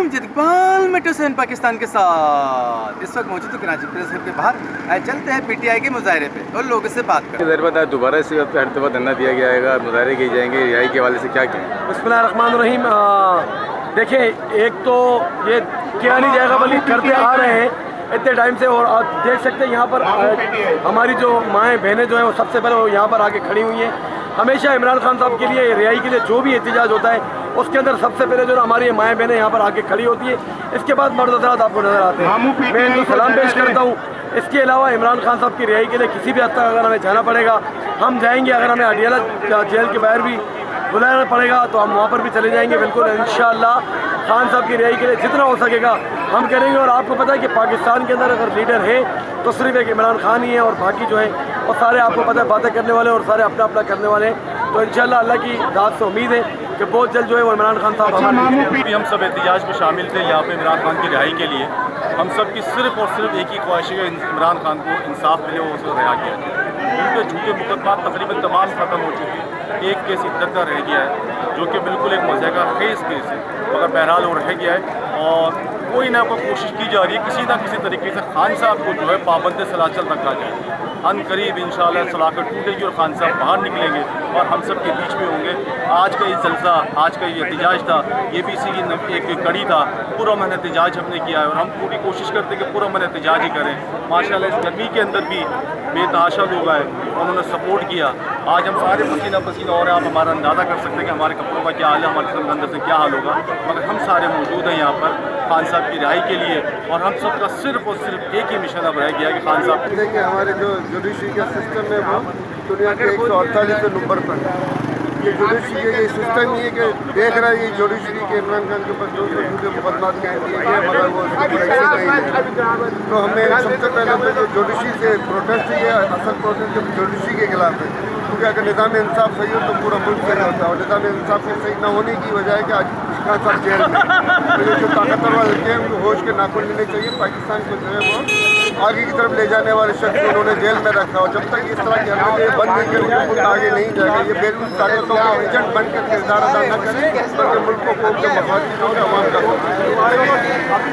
امجد Iqbal metro seven Pakistan کے ساتھ اس وقت موجود ہوں کراچی پریس کلب کے باہر. چلتے ہیں پی ٹی آئی کے مظاہرے پہ اور لوگوں سے بات کریں. ضرورت ہے دوبارہ اس پہ ہر دفعہ دھرنا دیا گیا ہے, مظاہرے کیے جائیں گے, رہائی کے حوالے سے کیا کہیں؟ بسم اللہ الرحمن الرحیم. دیکھیں, ایک تو یہ کیا نہیں جائے گا بلکہ کرتے آ رہے ہیں اتنے ٹائم سے, اور آپ دیکھ سکتے ہیں یہاں پر ہماری جو مائیں بہنیں جو ہیں وہ سب سے پہلے وہ یہاں پر آ کے کھڑی ہوئی ہیں. ہمیشہ عمران خان صاحب کے لیے رہائی کے لیے جو بھی احتجاج ہوتا ہے اس کے اندر سب سے پہلے جو ہے ہماری مائیں بہنیں یہاں پر آ کے کھڑی ہوتی ہیں. اس کے بعد مرد حضرات آپ کو نظر آتے ہیں. میں ان کو سلام پیش کرتا ہوں. اس کے علاوہ عمران خان صاحب کی رہائی کے لیے کسی بھی حد تک اگر ہمیں جانا پڑے گا ہم جائیں گے. اگر ہمیں اڈیالہ جیل کے باہر بھی بلانا پڑے گا تو ہم وہاں پر بھی چلے جائیں گے. بالکل انشاءاللہ خان صاحب کی رہائی کے لیے جتنا ہو سکے گا ہم کریں گے. اور آپ کو پتہ ہے کہ پاکستان کے اندر اگر لیڈر ہے تو صرف ایک عمران خان ہی ہے, اور باقی جو ہے وہ سارے آپ کو پتہ ہے باتیں کرنے والے اور سارے اپنا اپنا کرنے والے ہیں. تو انشاءاللہ اللہ کی ذات سے امید ہے کہ بہت جلد جو ہے وہ عمران خان صاحب بھی ہم سب احتجاج میں شامل تھے یہاں پہ عمران خان کی رہائی کے لیے. ہم سب کی صرف اور صرف ایک ہی خواہش ہے کہ عمران خان کو انصاف ملے اور اس کو رہا کیا جائے. ان کے جھوٹے مقدمات تقریباً تمام ختم ہو چکے ہیں. ایک کیس ادھر کا رہ گیا ہے جو کہ بالکل ایک مزے کا خیز کیس ہے, مگر بہرحال وہ رہ گیا ہے. اور کوئی نہ کوئی کوشش کی جا رہی ہے کسی نہ کسی طریقے سے خان صاحب کو جو ہے پابند سلاسل رکھا جائے. ان قریب انشاءاللہ سلاخت ٹوٹے گی اور خان صاحب باہر نکلیں گے اور ہم سب کے بیچ میں ہوں گے. آج کا یہ جلسہ, آج کا یہ احتجاج تھا, یہ بھی اسی کی ایک کڑی تھا. پرامن احتجاج ہم نے کیا ہے اور ہم پوری کوشش کرتے ہیں کہ پرامن احتجاج ہی کریں. ماشاءاللہ اس گرمی کے اندر بھی بے تحاشا لوگ آئے, انہوں نے سپورٹ کیا. آج ہم سارے پسینہ پسینہ ہو رہے ہیں. آپ ہمارا اندازہ کر سکتے ہیں کہ ہمارے کپڑوں کا کیا حال ہے, ہمارے سب اندر سے کیا حال ہوگا. مگر ہم سارے موجود ہیں یہاں پر خان صاحب کی رہائی کے لیے, اور ہم سب کا صرف اور صرف ایک ہی مشن اب رہ گیا کہ خان صاحب کہ ہمارے جو جوڈیشری کا سسٹم ہے وہ دنیا کے 148 نمبر پر ہے. یہ جوڈیشری کا یہ سسٹم یہ ہے کہ دیکھ رہا ہے یہ جوڈیشری کے عمران خان کے اوپر جو مقدمات قائم کیے گئے مگر وہ ایکشن نہیں ہے. تو ہمیں سب سے پہلے تو جو جوڈیشری سے پروٹیسٹ ہے, اصل پروٹیسٹ جوڈیشری کے خلاف ہے. کیونکہ اگر نظام انصاف صحیح ہو تو پورا ملک صحیح ہوتا ہے, اور نظام انصاف کے صحیح نہ ہونے کی وجہ ہے کہ آج خان صاحب جیل میں. تو جو طاقتور والے ہیں ان کو ہوش کے ناخن لینے چاہیے. پاکستان کو جو ہے وہ آگے کی طرف لے جانے والے شخص انہوں نے جیل میں رکھا, اور جب تک اس طرح کی حرکتیں بند نہیں کریں گے ملک آگے نہیں جائے گا. یہ بیرون طاقتوں کا ایجنٹ بن کر کردار ادا نہ کریں بلکہ ملک کو قوم کے مفاد کی عوام کا